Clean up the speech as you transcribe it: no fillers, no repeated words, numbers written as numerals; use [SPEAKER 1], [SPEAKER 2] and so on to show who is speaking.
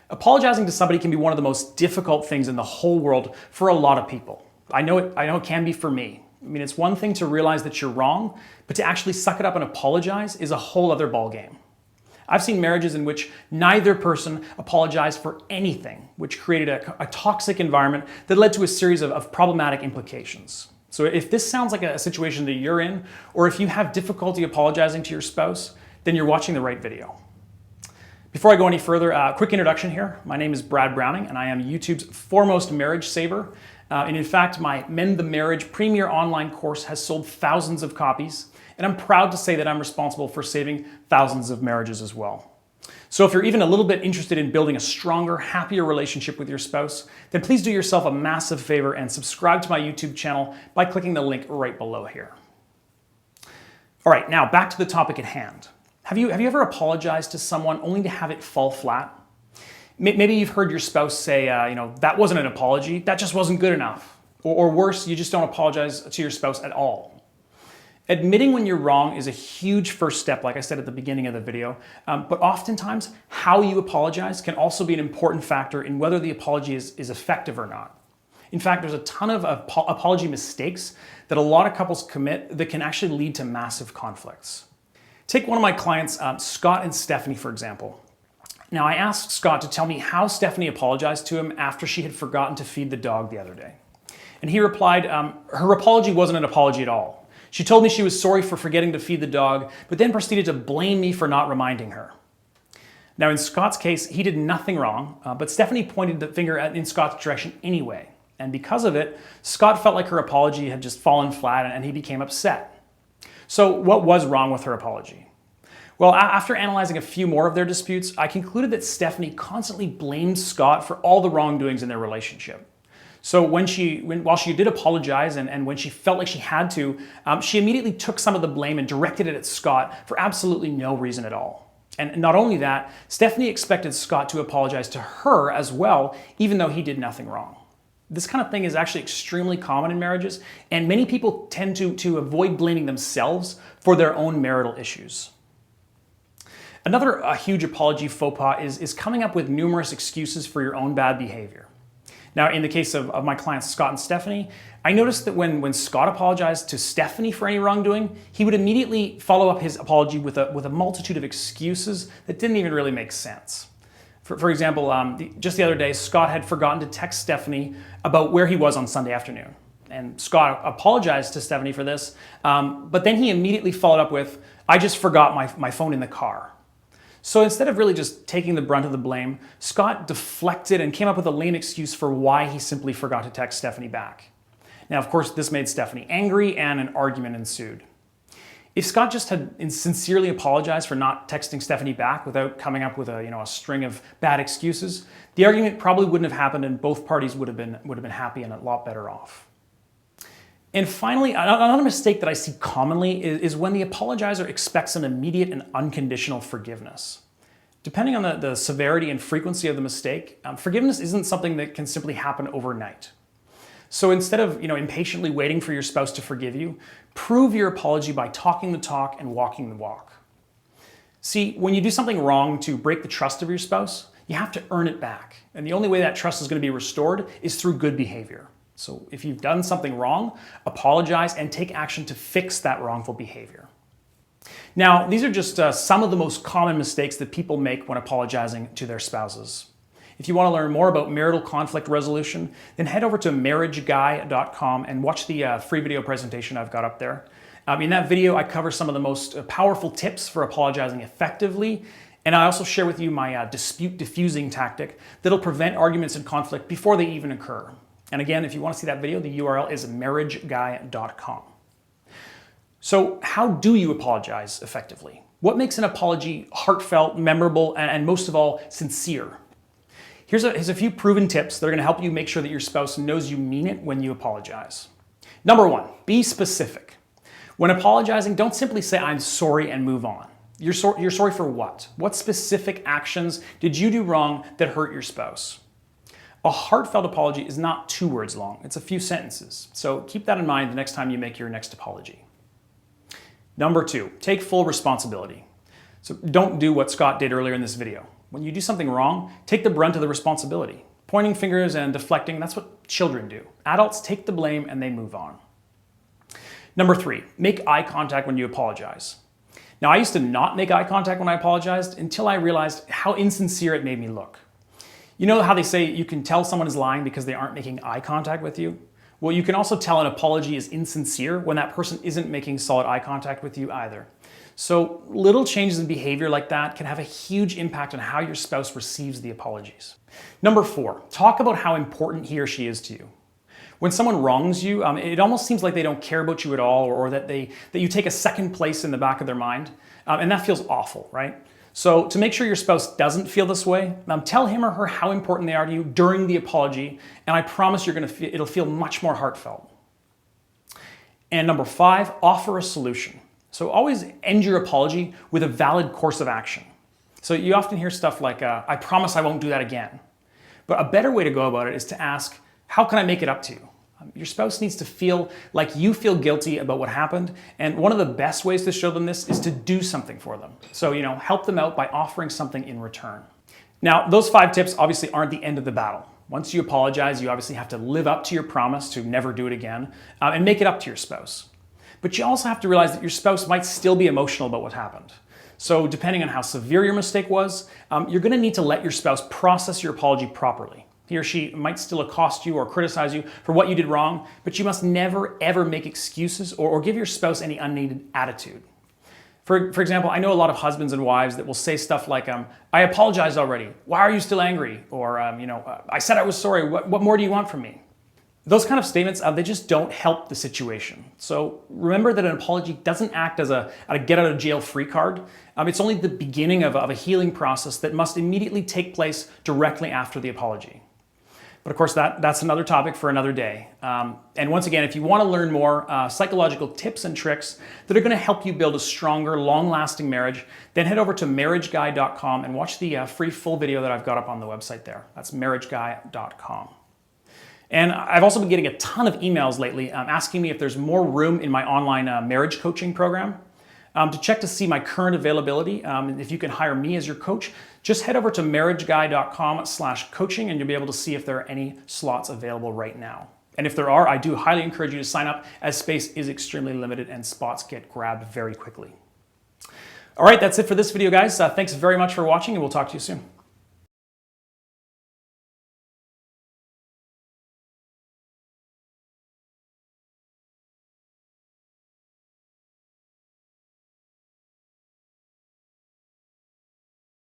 [SPEAKER 1] Apologizing to somebody can be one of the most difficult things in the whole world for a lot of people. I know it can be for me. I mean, it's one thing to realize that you're wrong, but to actually suck it up and apologize is a whole other ballgame. I've seen marriages in which neither person apologized for anything, which created a toxic environment that led to a series of problematic implications. So if this sounds like a situation that you're in, or if you have difficulty apologizing to your spouse, then you're watching the right video. Before I go any further, a quick introduction here. My name is Brad Browning, and I am YouTube's foremost marriage saver. And in fact, my Mend the Marriage premier online course has sold thousands of copies, and I'm proud to say that I'm responsible for saving thousands of marriages as well. So if you're even a little bit interested in building a stronger, happier relationship with your spouse, then please do yourself a massive favor and subscribe to my YouTube channel by clicking the link right below here. All right, now back to the topic at hand. Have you ever apologized to someone only to have it fall flat? Maybe you've heard your spouse say, that wasn't an apology, that just wasn't good enough. Or worse, you just don't apologize to your spouse at all. Admitting when you're wrong is a huge first step, like I said at the beginning of the video, but oftentimes how you apologize can also be an important factor in whether the apology is effective or not. In fact, there's a ton of apology mistakes that a lot of couples commit that can actually lead to massive conflicts. Take one of my clients, Scott and Stephanie, for example. Now, I asked Scott to tell me how Stephanie apologized to him after she had forgotten to feed the dog the other day. And he replied, her apology wasn't an apology at all. She told me she was sorry for forgetting to feed the dog, but then proceeded to blame me for not reminding her. Now, in Scott's case, he did nothing wrong, but Stephanie pointed the finger in Scott's direction anyway. And because of it, Scott felt like her apology had just fallen flat and he became upset. So what was wrong with her apology? Well, after analyzing a few more of their disputes, I concluded that Stephanie constantly blamed Scott for all the wrongdoings in their relationship. So while she did apologize and when she felt like she had to, she immediately took some of the blame and directed it at Scott for absolutely no reason at all. And not only that, Stephanie expected Scott to apologize to her as well, even though he did nothing wrong. This kind of thing is actually extremely common in marriages, and many people tend to avoid blaming themselves for their own marital issues. Another huge apology faux pas is coming up with numerous excuses for your own bad behavior. Now, in the case of my clients Scott and Stephanie, I noticed that when Scott apologized to Stephanie for any wrongdoing, he would immediately follow up his apology with a multitude of excuses that didn't even really make sense. For example, just the other day, Scott had forgotten to text Stephanie about where he was on Sunday afternoon. And Scott apologized to Stephanie for this, but then he immediately followed up with, "I just forgot my phone in the car." So instead of really just taking the brunt of the blame, Scott deflected and came up with a lame excuse for why he simply forgot to text Stephanie back. Now, of course, this made Stephanie angry and an argument ensued. If Scott just had sincerely apologized for not texting Stephanie back without coming up with a string of bad excuses, the argument probably wouldn't have happened and both parties would have been happy and a lot better off. And finally, another mistake that I see commonly is when the apologizer expects an immediate and unconditional forgiveness. Depending on the severity and frequency of the mistake, forgiveness isn't something that can simply happen overnight. So instead of impatiently waiting for your spouse to forgive you, prove your apology by talking the talk and walking the walk. See, when you do something wrong to break the trust of your spouse, you have to earn it back. And the only way that trust is going to be restored is through good behavior. So if you've done something wrong, apologize and take action to fix that wrongful behavior. Now, these are just some of the most common mistakes that people make when apologizing to their spouses. If you want to learn more about marital conflict resolution, then head over to marriageguy.com and watch the free video presentation I've got up there. In that video, I cover some of the most powerful tips for apologizing effectively, and I also share with you my dispute diffusing tactic that'll prevent arguments and conflict before they even occur. And again, if you want to see that video, the URL is marriageguy.com. So how do you apologize effectively? What makes an apology heartfelt, memorable, and most of all, sincere? Here's a few proven tips that are going to help you make sure that your spouse knows you mean it when you apologize. Number one, be specific. When apologizing, don't simply say, "I'm sorry," and move on. You're sorry for what? What specific actions did you do wrong that hurt your spouse? A heartfelt apology is not 2 words long. It's a few sentences. So keep that in mind the next time you make your next apology. Number two, take full responsibility. So don't do what Scott did earlier in this video. When you do something wrong, take the brunt of the responsibility. Pointing fingers and deflecting, that's what children do. Adults take the blame and they move on. Number 3, make eye contact when you apologize. Now, I used to not make eye contact when I apologized until I realized how insincere it made me look. You know how they say you can tell someone is lying because they aren't making eye contact with you? Well, you can also tell an apology is insincere when that person isn't making solid eye contact with you either. So little changes in behavior like that can have a huge impact on how your spouse receives the apologies. Number 4, talk about how important he or she is to you. When someone wrongs you, it almost seems like they don't care about you at all, or that you take a second place in the back of their mind, and that feels awful, right? So to make sure your spouse doesn't feel this way, tell him or her how important they are to you during the apology, and I promise it'll feel much more heartfelt. And number 5, offer a solution. So always end your apology with a valid course of action. So you often hear stuff like, I promise I won't do that again. But a better way to go about it is to ask, how can I make it up to you? Your spouse needs to feel like you feel guilty about what happened, and one of the best ways to show them this is to do something for them. So, help them out by offering something in return. Now, those 5 tips obviously aren't the end of the battle. Once you apologize, you obviously have to live up to your promise to never do it again, and make it up to your spouse. But you also have to realize that your spouse might still be emotional about what happened. So depending on how severe your mistake was, you're going to need to let your spouse process your apology properly. He or she might still accost you or criticize you for what you did wrong, but you must never ever make excuses or give your spouse any unneeded attitude. For example, I know a lot of husbands and wives that will say stuff like, I apologized already. Why are you still angry? Or, I said I was sorry. What more do you want from me? Those kind of statements, they just don't help the situation. So remember that an apology doesn't act as a get out of jail free card. It's only the beginning of a healing process that must immediately take place directly after the apology. But of course, that's another topic for another day. And once again, if you want to learn more psychological tips and tricks that are going to help you build a stronger, long-lasting marriage, then head over to marriageguy.com and watch the free full video that I've got up on the website there. That's marriageguy.com. And I've also been getting a ton of emails lately asking me if there's more room in my online marriage coaching program. To check to see my current availability, if you can hire me as your coach, just head over to marriageguy.com/coaching and you'll be able to see if there are any slots available right now. And if there are, I do highly encourage you to sign up, as space is extremely limited and spots get grabbed very quickly. All right, that's it for this video, guys. Thanks very much for watching, and we'll talk to you soon.